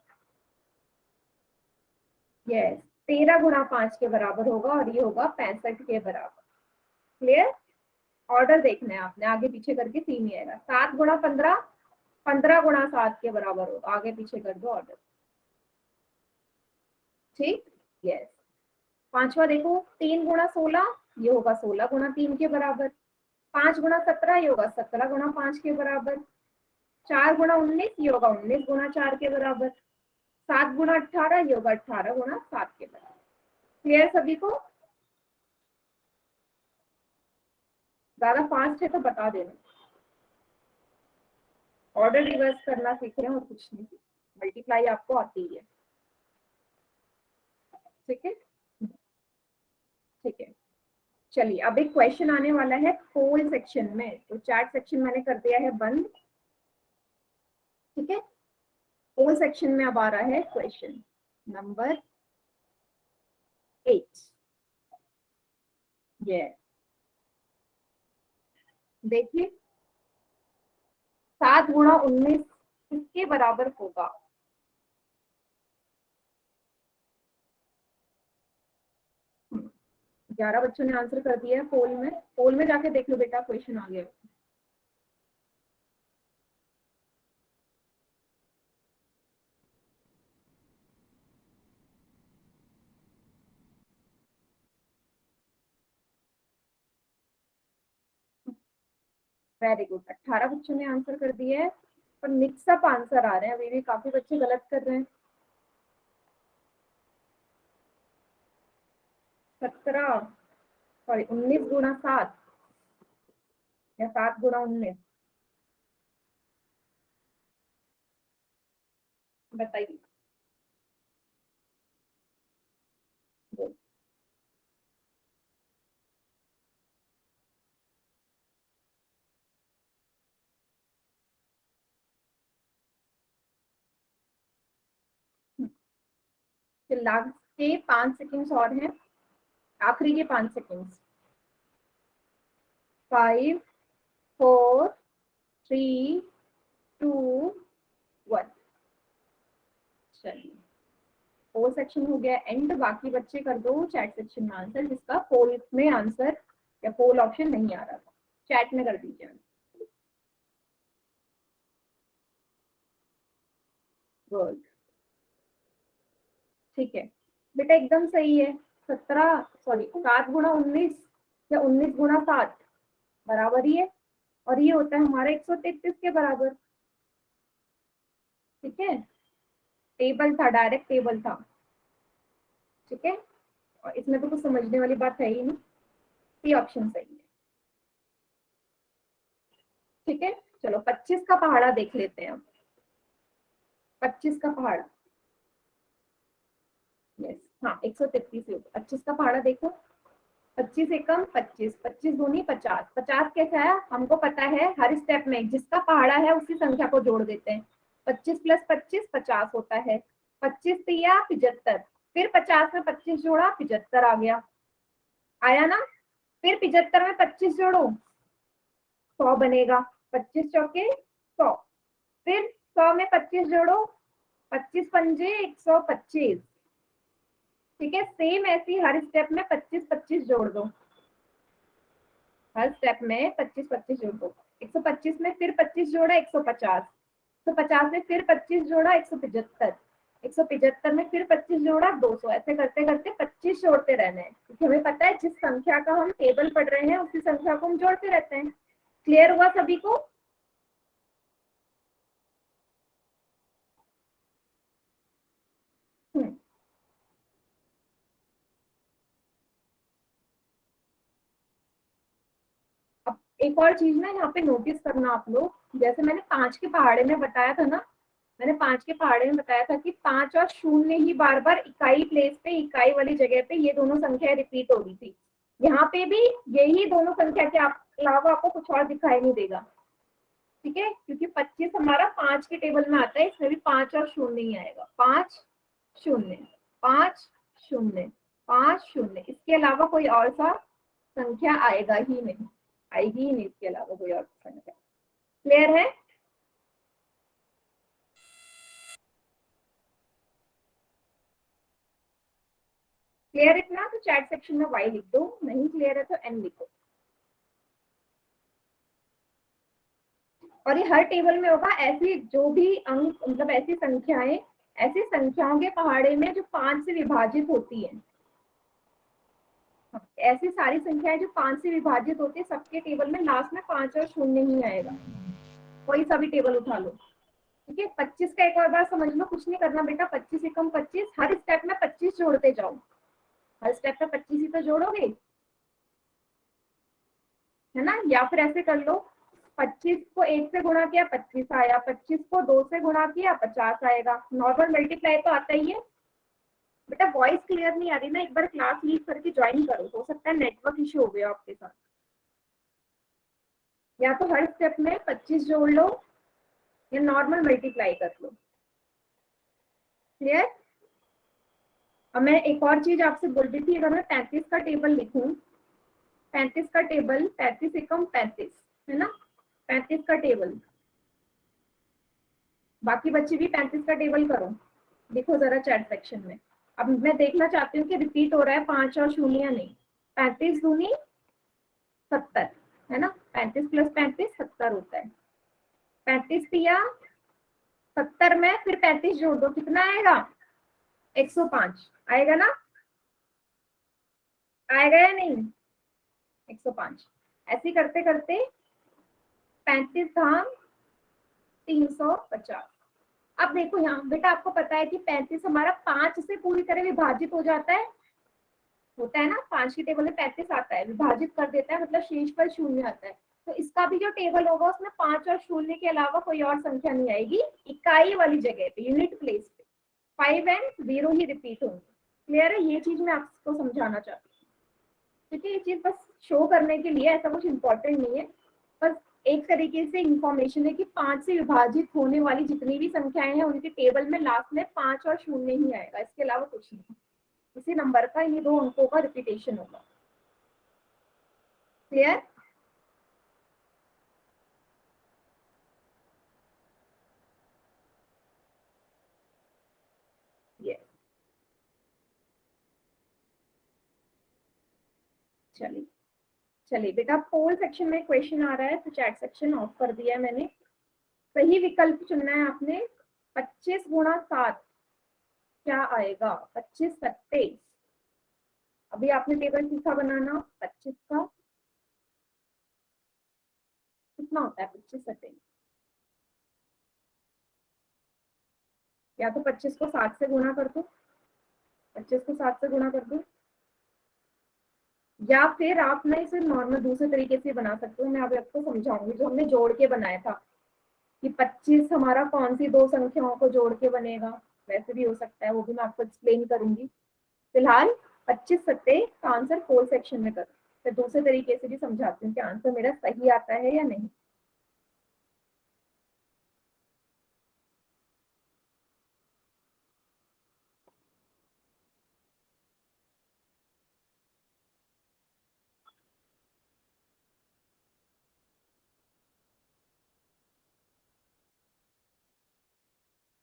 यस, 13 गुणा 5 के बराबर होगा, और ये होगा 65 के बराबर। क्लियर? ऑर्डर देखना है आपने, आगे पीछे करके सेम ही आएगा। 7 गुणा 15, 15 गुणा 7 के बराबर होगा, आगे पीछे कर दो ऑर्डर। ठीक, यस। पांचवा देखो, 3 गुणा 16, ये होगा 16 गुणा 3 के बराबर। 5 गुणा 17, ये होगा 17 गुणा 5 के बराबर। 4 गुणा 19, ये होगा 19 गुणा 4 के बराबर। 7 गुणा 18, ये होगा 18 गुणा 7 के बराबर। क्लियर सभी को? ज्यादा फास्ट है तो बता देना। ऑर्डर रिवर्स करना सीख रहे हैं और कुछ नहीं, मल्टीप्लाई आपको आती है। ठीक है, ठीक है, चलिए अब एक क्वेश्चन आने वाला है पोल सेक्शन में, तो चैट सेक्शन मैंने कर दिया है बंद। ठीक है, पोल सेक्शन में अब आ रहा है क्वेश्चन नंबर 8। ये देखिए, 7 गुणा 19 किसके बराबर होगा? हम्म, 11 बच्चों ने आंसर कर दिया है पोल में। पोल में जाके देख लो बेटा, क्वेश्चन आ गया। वेरी गुड, 18 बच्चों ने आंसर कर दिया है, पर मिक्सअप आंसर आ रहे हैं, अभी भी काफी बच्चे गलत कर रहे हैं। 17 सॉरी 19 गुणा 7 या 7 गुणा 19, बताइए। लास्ट के 5 सेकेंड्स और हैं, आखिरी के 5 सेकेंड्स। 5 4 3 2 1। चलिए, पोल सेक्शन हो गया एंड, बाकी बच्चे कर दो चैट सेक्शन में आंसर, जिसका पोल में आंसर या पोल ऑप्शन नहीं आ रहा था, चैट में कर दीजिए। गुड, ठीक है बेटा, एकदम सही है। 7 गुणा 19 या 19 गुणा 7 बराबर ही है, और ये होता है हमारा 133 के बराबर। ठीक है, टेबल था, डायरेक्ट टेबल था। ठीक है, और इसमें तो कुछ समझने वाली बात है ही नहीं, सी ऑप्शन सही है। ठीक है, चलो 25 का पहाड़ा देख लेते हैं अब। 25 का पहाड़ा, यस हाँ 133 से ऊपर 25 का पहाड़ा देखो। 25 एकम 25, 25 दूनी 50। 50 कैसा है हमको पता है, हर स्टेप में जिसका पहाड़ा है उसी संख्या को जोड़ देते हैं। 25 + 25 50 होता है। 25 तिया 75, फिर 50 में 25 जोड़ा 75 आ गया, आया ना। फिर 75 में 25 जोड़ो 100 बनेगा, 25 चौके 100। फिर 100 में 25 जोड़ो, 25 पंजे 125। ठीक है, सेम ऐसी हर स्टेप में 25-25 जोड़ दो, हर स्टेप में 25-25 जोड़ दो। 125 में फिर 25 जोड़ा 150, 150 में फिर 25 जोड़ा 175, 175 में फिर 25 जोड़ा 200। ऐसे करते करते 25 जोड़ते रहना है, क्योंकि हमें पता है जिस संख्या का हम टेबल पढ़ रहे हैं उसी संख्या को हम जोड़ते रहते हैं। क्लियर हुआ सभी को? अब एक और चीज ना यहाँ पे नोटिस करना आप लोग, जैसे मैंने 5 के पहाड़े में बताया था ना, मैंने 5 के पहाड़े में बताया था कि 5 और 0 ही बार बार इकाई प्लेस पे, इकाई वाली जगह पे ये दोनों संख्याएं रिपीट हो रही थी। यहाँ पे भी यही दोनों संख्या के अलावा आपको कुछ और दिखाई नहीं देगा। ठीक है, क्योंकि 25 हमारा 5 के टेबल में आता है, इसमें भी 5 और 0 ही आएगा। 5 0 5 0 5 0, इसके अलावा कोई और सा संख्या आएगा ही नहीं, आएगी ही नहीं इसके अलावा कोई और संख्या। क्लियर है? क्लियर इतना तो चैट सेक्शन में वाई लिख दो, नहीं क्लियर है तो एन लिखो। और ये हर टेबल में होगा, ऐसी जो भी अंक मतलब ऐसी संख्याएं, ऐसी संख्याओं के पहाड़े में जो 5 से विभाजित होती है, ऐसी सारी संख्याएं जो 5 से विभाजित होती है, सबके टेबल में लास्ट में 5 और 0 ही आएगा। कोई सा भी टेबल उठा लो। ठीक है, 25 का एक और बार समझ लो, कुछ नहीं करना बेटा, 25 एकम 25, हर स्टेप में 25 जोड़ते जाओ, हर स्टेप में 25 ही तो जोड़ोगे, है ना। या फिर ऐसे कर लो, 25 को 1 से गुणा किया 25 आया, 25 को 2 से गुणा किया 50 आएगा। नॉर्मल मल्टीप्लाई तो आता ही है। बेटा वॉइस क्लियर नहीं आ रही ना, एक बार क्लास लीव करके ज्वाइन करो, हो सकता है नेटवर्क इश्यू हो गया आपके साथ। या तो हर स्टेप में 25 जोड़ लो या नॉर्मल मल्टीप्लाई कर लो। क्लियर? अब मैं एक और चीज आपसे बोल रही थी, अगर मैं 35 का टेबल लिखूं, 35 का टेबल, 35 एकम 35 है ना, 35 का टेबल, बाकी बच्चे भी 35 का टेबल करो, देखो जरा चैट सेक्शन में। अब मैं देखना चाहती हूँ कि रिपीट हो रहा है 5 और 0 नहीं। 35 दूनी 70 है ना, 35 + 35 70 होता है। 35 दिया 70 में फिर 35 जोड़ दो, कितना आएगा? 105 आएगा ना, आएगा या नहीं? 105। ऐसे करते करते 35 धाम 350। अब देखो यहाँ बेटा, आपको पता है कि 35 हमारा 5 से पूरी तरह विभाजित हो जाता है, होता है ना, 5 की टेबल में 35 आता है, विभाजित कर देता है, मतलब शेष पर शून्य आता है। तो इसका भी जो टेबल होगा उसमें 5 और शून्य के अलावा कोई और संख्या नहीं आएगी, इकाई वाली जगह पे, यूनिट प्लेस पे 5 एंड 0 ही रिपीट होंगे। क्लियर है? ये चीज मैं आपको समझाना चाहती हूँ, क्योंकि ये चीज बस शो करने के लिए, ऐसा कुछ इंपॉर्टेंट नहीं है, बस एक तरीके से इंफॉर्मेशन है कि 5 से विभाजित होने वाली जितनी भी संख्याएं हैं उनके टेबल में लास्ट में 5 और शून्य ही आएगा, इसके अलावा कुछ नहीं। इसी नंबर का ये 2 अंकों का रिपीटेशन होगा। क्लियर? यस, चलिए चलिए बेटा, पोल सेक्शन में क्वेश्चन आ रहा है तो चैट सेक्शन ऑफ कर दिया है मैंने। सही विकल्प चुनना है आपने। 25 गुणा 7 क्या आएगा? 25 सत्ते। अभी आपने टेबल सीखा बनाना 25 का, कितना होता है 25 सत्ते? या तो 25 को 7 से गुणा कर दो, 25 को 7 से गुणा कर दो, या फिर आप ना इसे नॉर्मल दूसरे तरीके से बना सकते हो। मैं अभी आपको समझाऊंगी, जो हमने जोड़ के बनाया था कि 25 हमारा कौन सी 2 संख्याओं को जोड़ के बनेगा, वैसे भी हो सकता है, वो भी मैं आपको एक्सप्लेन करूंगी। फिलहाल 25 सत्ते का आंसर पोल सेक्शन में करो, फिर दूसरे तरीके से भी समझाती हूँ कि आंसर मेरा सही आता है या नहीं।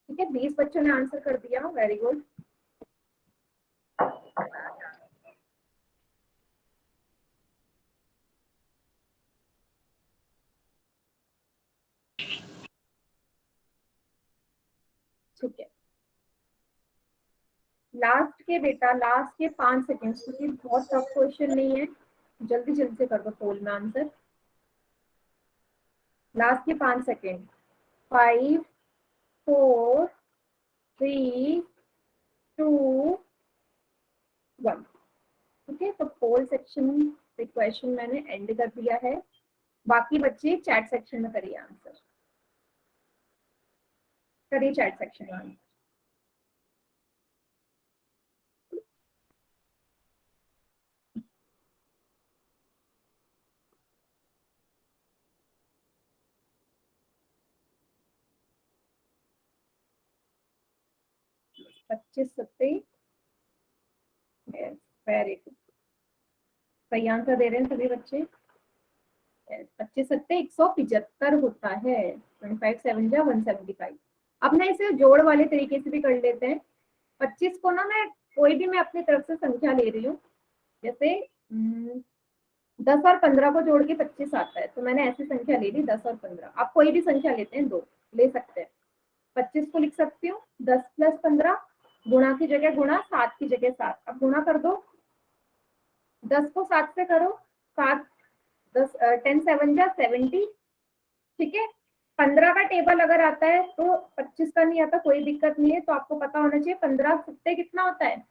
ठीक है, 20 बच्चों ने आंसर कर दिया, वेरी गुड। ठीक है, लास्ट के बेटा, लास्ट के 5 सेकेंड, क्योंकि बहुत टफ क्वेश्चन नहीं है, जल्दी जल्दी से कर दो पोल में आंसर। लास्ट के 5 सेकेंड, 5 4 3 2 1। ठीक है, तो पोल सेक्शन से क्वेश्चन मैंने एंड कर दिया है, बाकी बच्चे चैट सेक्शन में करिए आंसर, करिए चैट सेक्शन में आंसर। पच्चीस सत्ते, वेरी गुड, सही आंसर दे रहे हैं सभी बच्चे। 25 सत्ते 175 होता है, 25 7 जा 175। अब ना इसे जोड़ वाले तरीके से भी कर लेते हैं। 25 को ना मैं कोई भी, मैं अपनी तरफ से संख्या ले रही हूँ, जैसे 10 और 15 को जोड़ के 25 आता है, तो मैंने ऐसी संख्या ले ली 10 और 15। आप कोई भी संख्या लेते हैं, 2 ले सकते हैं। 25 को लिख सकती हूँ 10 + 15, गुणा की जगह गुणा, 7 की जगह 7। अब गुणा कर दो, 10 को 7 से करो, 7 10 10 7 जा 70। ठीक है, 15 का टेबल अगर आता है तो 25 का नहीं आता, कोई दिक्कत नहीं है, तो आपको पता होना चाहिए 15 सत्ते कितना होता है,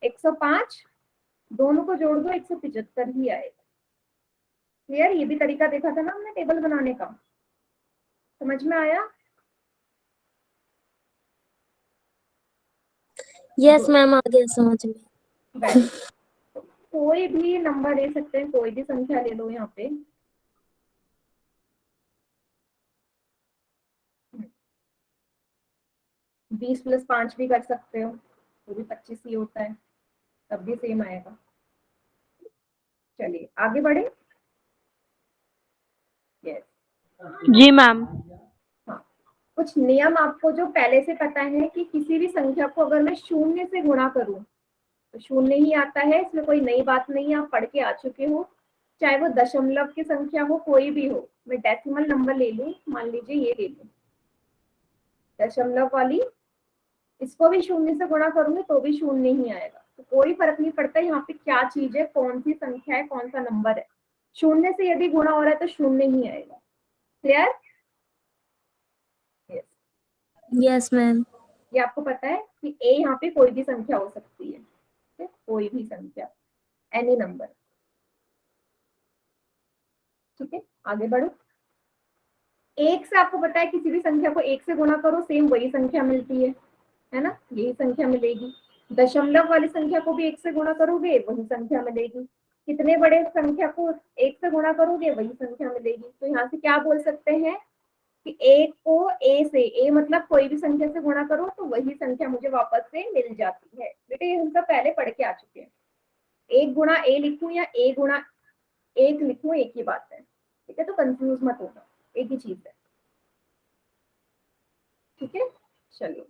105। दोनों को जोड़ दो, 175 ही आएगा। क्लियर? ये भी तरीका देखा था ना हमने टेबल बनाने का, समझ में आया? यस मैम, आ गया समझ में। वेरी, कोई भी नंबर ले सकते हैं, कोई भी संख्या ले लो यहाँ पे। 20 + 5 भी कर सकते हो, वो भी 25 ही होता है, तब भी सेम आएगा। चलिए आगे बढ़े। यस, जी मैम। हाँ, कुछ नियम आपको जो पहले से पता है कि किसी भी संख्या को अगर मैं शून्य से गुणा करूं तो शून्य ही आता है, इसमें कोई नई बात नहीं है, आप पढ़ के आ चुके हो। चाहे वो दशमलव की संख्या हो, कोई भी हो, मैं डेसिमल नंबर ले लूं, मान लीजिए ये ले लूं दशमलव वाली, इसको भी शून्य से गुणा करूंगी तो भी शून्य ही आएगा, तो कोई फर्क नहीं पड़ता यहाँ पे क्या चीज है, कौन सी संख्या है, कौन सा नंबर है, शून्य से यदि गुणा हो रहा है तो शून्य ही आएगा। क्लियर? यस। Yes ma'am. ये आपको पता है कि ए यहाँ पे कोई भी संख्या हो सकती है, ठीक है? कोई भी संख्या, एनी नंबर। ठीक है, आगे बढ़ो। एक से आपको पता है किसी भी संख्या को एक से गुणा करो सेम वही संख्या मिलती है ना, यही संख्या मिलेगी। दशमलव वाली संख्या को भी एक से गुणा करोगे वही संख्या मिलेगी। कितने बड़े संख्या को एक से गुणा करोगे वही संख्या मिलेगी। तो यहाँ से क्या बोल सकते हैं कि एक को ए से, ए मतलब कोई भी संख्या से गुणा करो तो वही संख्या मुझे वापस से मिल जाती है। बेटे ये हम सब पहले पढ़ के आ चुके हैं। एक गुणा ए लिखूं या ए गुणा एक लिखूं एक ही बात है, ठीक है? तो कंफ्यूज मत होना, एक ही चीज है। ठीक है, चलिए।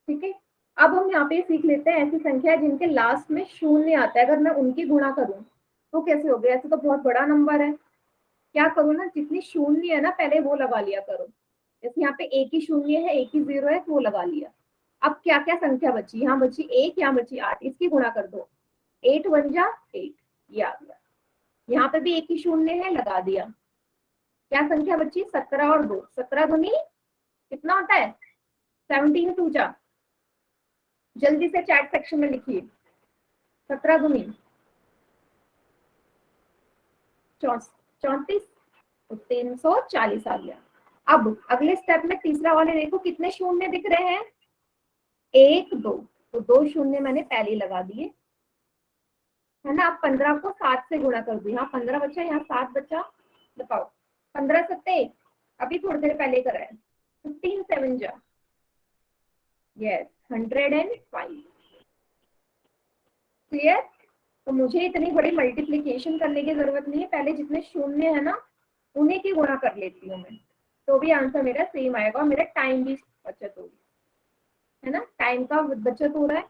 ठीक है, अब हम यहाँ पे सीख लेते हैं ऐसी संख्या जिनके लास्ट में शून्य आता है, अगर मैं उनकी गुणा करूं तो कैसे हो गया? ऐसे तो बहुत बड़ा नंबर है, क्या करूँ ना, जितनी शून्य है ना पहले वो लगा लिया करो। जैसे यहाँ पे एक ही शून्य है, एक ही जीरो है, तो वो लगा लिया। अब क्या क्या संख्या बची? यहाँ बची एक, यहाँ बची 8, इसकी गुणा कर दो। 8 1 जा 8, ये आ गया। यहाँ पे भी एक ही शून्य है, लगा दिया। क्या संख्या बची? 17 और 2, 17 दूनी कितना होता है? 17 2 जा, जल्दी से चैट सेक्शन में लिखिए। 17 दूनी 34, तो 340 आ गया। अब अगले स्टेप में तीसरा वाले देखो कितने शून्य दिख रहे हैं? 1 2, तो 2 शून्य मैंने पहले ही लगा दिए, है ना। अब 15 को 7 से गुणा कर दो, यहाँ 15 बचा, यहाँ 7 बचा। बताओ 15 सत्ते, अभी थोड़ी देर पहले करा है। 15 7 जा, यस 105। क्लियर? तो मुझे इतनी बड़ी मल्टीप्लीकेशन करने की जरूरत नहीं है, पहले जितने शून्य है ना उन्हीं की गुणा कर लेती हूँ मैं, तो भी आंसर मेरा सेम आएगा और मेरा टाइम भी बचत होगी, है ना। टाइम का बचत हो रहा है।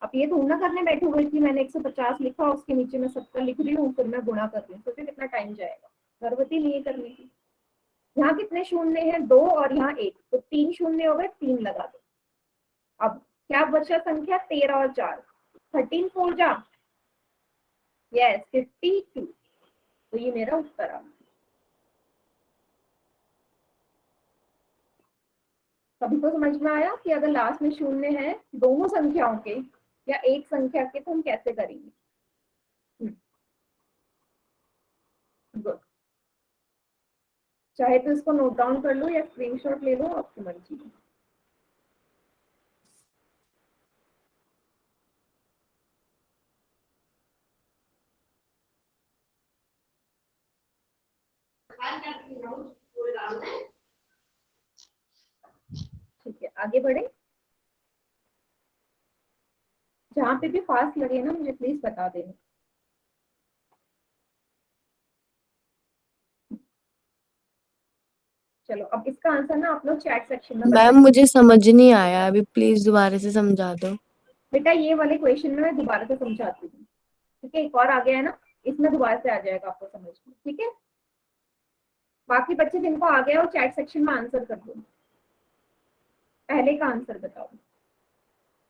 अब ये थोड़ा ना करने बैठे हुए कि मैंने 150 लिखा उसके नीचे मैं 70 लिख रही हूँ फिर मैं गुणा कर रही हूँ, तो फिर कितना टाइम जाएगा, जरूरत ही नहीं है करने की। यहाँ कितने शून्य हैं? 2 और यहाँ 1, तो 3 शून्य हो गए, 3 लगा दो। अब क्या बचा संख्या? 13 और 4, 13 4 जा, यस 52। तो ये मेरा उत्तर आ गया। सभी को समझ में आया कि अगर लास्ट में शून्य है दोनों संख्याओं के या एक संख्या के तो हम कैसे करेंगे? गुड। चाहे तो इसको नोट डाउन कर लो या स्क्रीनशॉट ले लो, आपकी मर्जी है। ठीक है, आगे बढ़े। जहाँ पे भी फास्ट लगे ना मुझे प्लीज बता देना। चलो अब इसका आंसर ना आप लोग चैट सेक्शन में मैम बताइए। मुझे समझ नहीं आया, अभी प्लीज दोबारा से समझा दो। बेटा ये वाले क्वेश्चन में मैं दोबारा से समझाती हूँ, ठीक है। एक और आ गया है ना, इसमें दोबारा से आ जाएगा आपको समझ में, ठीक है। बाकी बच्चे जिनको आ गया वो चैट सेक्शन में आंसर कर दो, पहले का आंसर बताओ,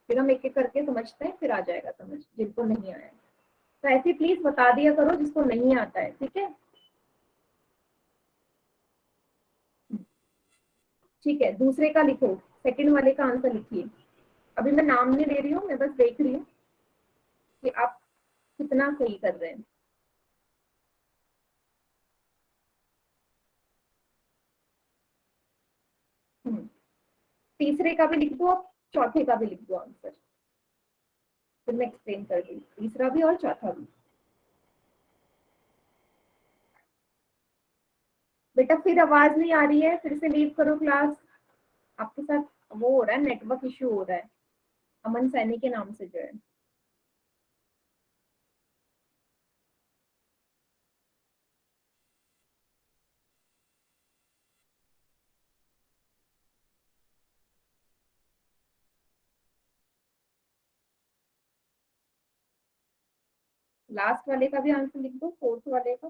फिर हम एक एक करके समझते हैं, फिर आ जाएगा समझ जिनको नहीं आया। तो ऐसे प्लीज बता दिया करो जिसको नहीं आता है, ठीक है। ठीक है, दूसरे का लिखो, सेकंड वाले का आंसर लिखिए। अभी मैं नाम नहीं ले रही हूँ, मैं बस देख रही हूँ कि आप कितना सही कर रहे हैं। तीसरे का भी लिख दो, चौथे का भी लिख दो आंसर, फिर मैं एक्सप्लेन कर दूँ तीसरा भी और चौथा भी। बेटा फिर आवाज नहीं आ रही है, फिर से लीव करो क्लास। आपके साथ वो हो रहा है, नेटवर्क इश्यू हो रहा है, अमन सैनी के नाम से जो है। लास्ट वाले का भी आंसर लिख दो, फोर्थ वाले का।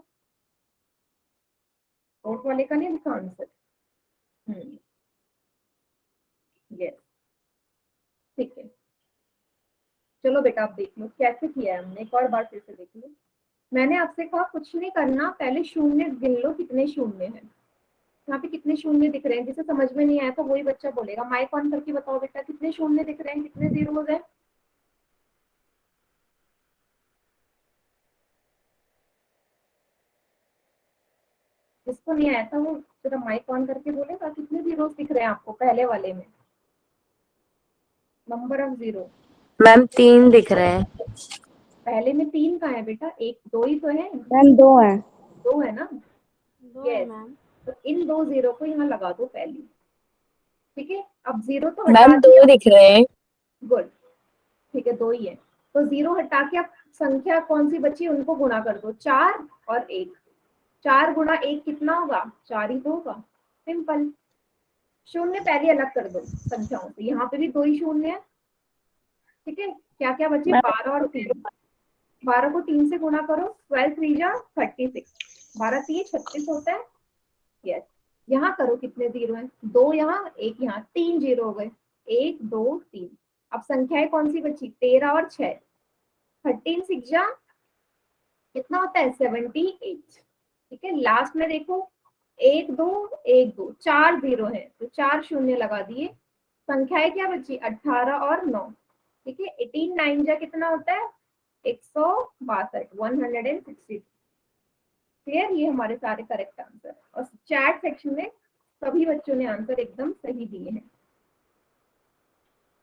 फोर्थ वाले का नहीं लिखा आंसर? यस, ठीक है। चलो बेटा आप देख लो कैसे किया है हमने, एक और बार फिर से देख लो। मैंने आपसे कहा कुछ नहीं करना, पहले शून्य गिन लो कितने शून्य हैं। यहाँ पे कितने शून्य दिख रहे हैं, जिसे समझ में नहीं आया तो वही बच्चा बोलेगा। माइक ऑन करके बताओ बेटा, कितने शून्य दिख रहे हैं, कितने जीरोज हैं? जिसको नहीं आया था वो जरा माइक ऑन करके बोलेगा कितने जीरोस दिख रहे हैं आपको पहले वाले में, नंबर ऑफ जीरो। मैम 3 दिख रहे हैं। पहले में 3 कहाँ है बेटा, 1 2 ही तो है। मैम 2 है। 2 है ना? 2 है यस, मैम। तो इन 2 जीरो को यहाँ लगा दो पहले। ठीक है, अब जीरो तो मैम हटा 2 दिया। दिख रहे हैं। गुड, ठीक है 2 ही है। तो जीरो हटा के अब संख्या कौन सी बची उनको गुणा कर दो, 4 और 1। 4 गुणा 1 कितना होगा, 4 ही तो होगा। सिंपल। शून्य पहले अलग कर दो संख्याओं से, यहाँ पे भी 2 ही शून्य है। ठीक है, क्या क्या बचे, 12 और 3। 12 को 3 से गुणा करो, 12 3 जा 36, 12 3 36 होता है। यस, यहाँ करो कितने जीरो हैं, 2 यहाँ 1 यहाँ, 3 जीरो हो गए, 1 2 3। अब संख्याएं कौन सी बची, 13 और 6। 13 6 जा कितना होता है, 78। ठीक है, लास्ट में देखो 1 2 1 2, 4 जीरो है तो 4 शून्य लगा दिए। संख्याएं क्या बची, 18 और 9। ठीक है, 18 9 जा कितना होता है, 162, 160। क्लियर, ये हमारे सारे करेक्ट आंसर। और चैट सेक्शन में सभी बच्चों ने आंसर एकदम सही दिए हैं।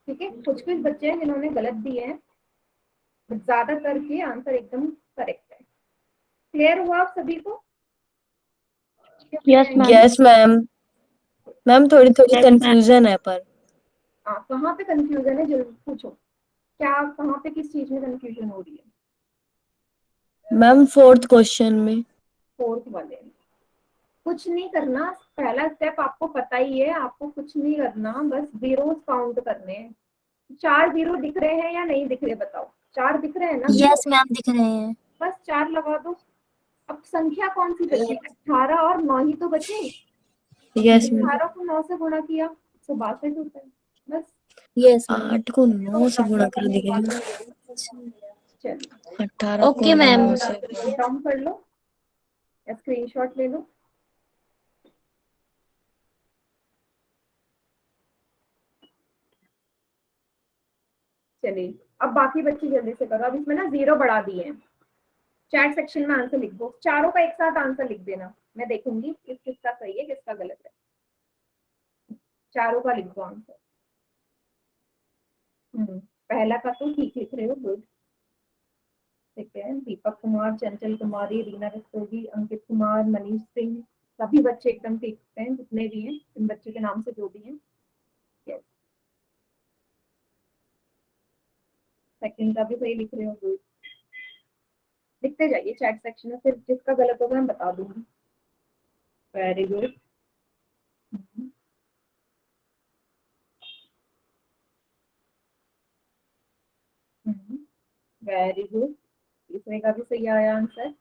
ठीक है, कुछ कुछ बच्चे हैं जिन्होंने गलत दिए हैं, ज्यादातर के आंसर एकदम करेक्ट है। क्लियर हुआ आप सभी को? Yes ma'am. Yes ma'am. Ma'am थोड़ी थोड़ी Yes, ma'am. कंफ्यूजन है पर। हाँ, कहाँ पे कंफ्यूजन है जरूर पूछो, क्या कहाँ पे किस चीज में कंफ्यूजन हो रही है? मैम 4th क्वेश्चन में। 4th वाले में कुछ नहीं करना, पहला स्टेप आपको पता ही है, आपको कुछ नहीं करना, बस जीरोस काउंट करने हैं। 4 जीरो दिख रहे हैं या नहीं दिख रहे बताओ, 4 दिख रहे हैं ना? यस मैम दिख रहे हैं। बस 4 लगा दो। अब संख्या कौन सी बची, 18 और 9 ही तो बचे। Yes ma'am. 18 को 9 से गुणा किया 162 होता है, बस। यस 8 को 9 से गुणा कर दिया। चलिए 18 ओके को मैम। 9 से। डाउन कर लो या स्क्रीनशॉट ले लो। चलिए अब बाकी बच्चे जल्दी से करो, अब इसमें ना जीरो बढ़ा दिए हैं। चैट सेक्शन में आंसर लिख दो, चारों का एक साथ आंसर लिख देना, मैं देखूंगी किस किसका सही है किसका गलत है। चारों का लिख दो आंसर। पहला का तो ठीक लिख रहे हो, गुड। ठीक है, दीपक कुमार, चंचल कुमारी, रीना रस्तोगी, अंकित कुमार, मनीष सिंह, सभी बच्चे एकदम ठीक हैं जितने भी हैं, इन बच्चों के नाम से जो भी हैं। यस, सेकंड का भी सही लिख रहे हो, गुड। लिखते जाइए चैट सेक्शन में, फिर जिसका गलत होगा मैं बता दूंगी। Very good. वेरी गुड, तीसरे का भी सही आया आंसर,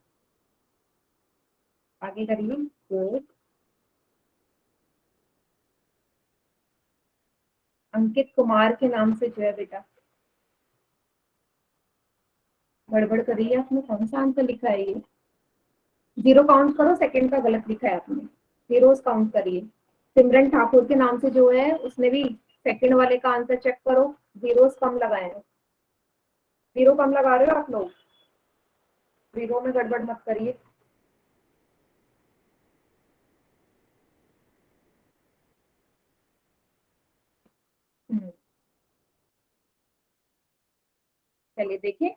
आगे करिए, गुड। अंकित कुमार के नाम से जो है बेटा, गड़बड़ करी है आपने, कौन सा आंसर लिखा है ये? जीरो काउंट करो, सेकंड का गलत लिखा है आपने, जीरोस काउंट करिए। सिमरन ठाकुर के नाम से जो है उसने भी सेकंड वाले का आंसर चेक करो, जीरोस कम लगाए हैं। जीरो कम लगा रहे हो आप लोग, जीरो में गड़बड़ मत करिए। चलिए देखिए,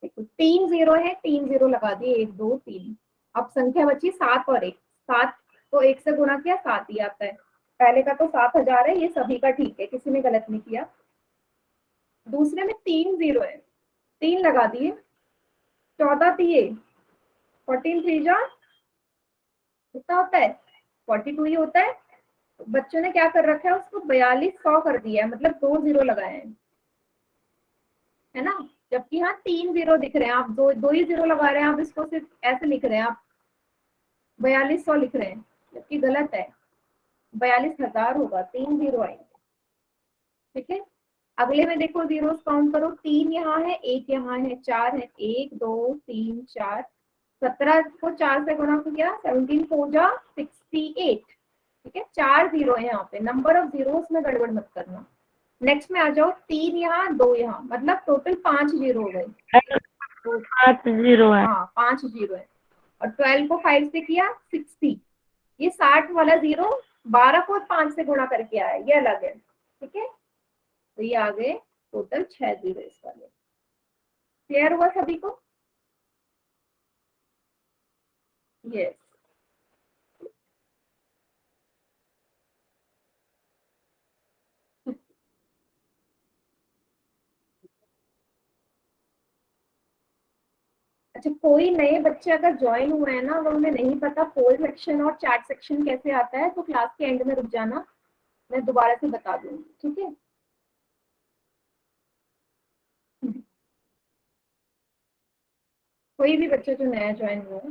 देखो 3 जीरो है, 3 जीरो लगा दिए, 1 2 3। अब संख्या बची 7 और 1। 7 को 1 से गुणा किया 7 ही आता है। पहले का तो 7000 है, ये सभी का ठीक है, किसी ने गलत नहीं किया। दूसरे में 3 जीरो है, 3 लगा दिए, 14 दिए, 14 3 जा कितना होता है, 42 ही होता है। बच्चों ने क्या कर रखा है, उसको 4200 कर दिया है, मतलब 2 जीरो लगाए हैं, है ना? जबकि यहाँ 3 जीरो दिख रहे हैं, आप दो ही जीरो लगा रहे हैं, आप इसको सिर्फ ऐसे लिख रहे हैं, आप 4200 लिख रहे हैं, जबकि गलत है, 42,000 होगा, 3 जीरो आएंगे। ठीक है, अगले में देखो जीरोस काउंट करो, 3 यहाँ है, 1 यहाँ है, 4 है, 1 2 3 4, 17 को 4 से गुणा किया, 17 4 जा 68, ठीक है, 4 जीरो है यहाँ पे, नंबर ऑफ जीरोस में गड़बड़ मत करना। नेक्स्ट में आ जाओ, 3 यहाँ 2 यहाँ, मतलब टोटल 5 जीरो हो गए। 5 0 है। हाँ 5 जीरो है। और 12 को 5 से किया 60, ये 60 वाला जीरो 12 को 5 से गुणा करके आया, ये अलग है, ठीक है। तो ये आ गए टोटल 6 जीरो इस वाले। क्लियर हुआ सभी को? यस। अच्छा, कोई नए बच्चे अगर ज्वाइन हुए हैं ना, अगर उन्हें नहीं पता पोल सेक्शन और चैट सेक्शन कैसे आता है, तो क्लास के एंड में रुक जाना, मैं दोबारा से बता दूंगी, ठीक है। कोई भी बच्चे जो नया ज्वाइन हुआ है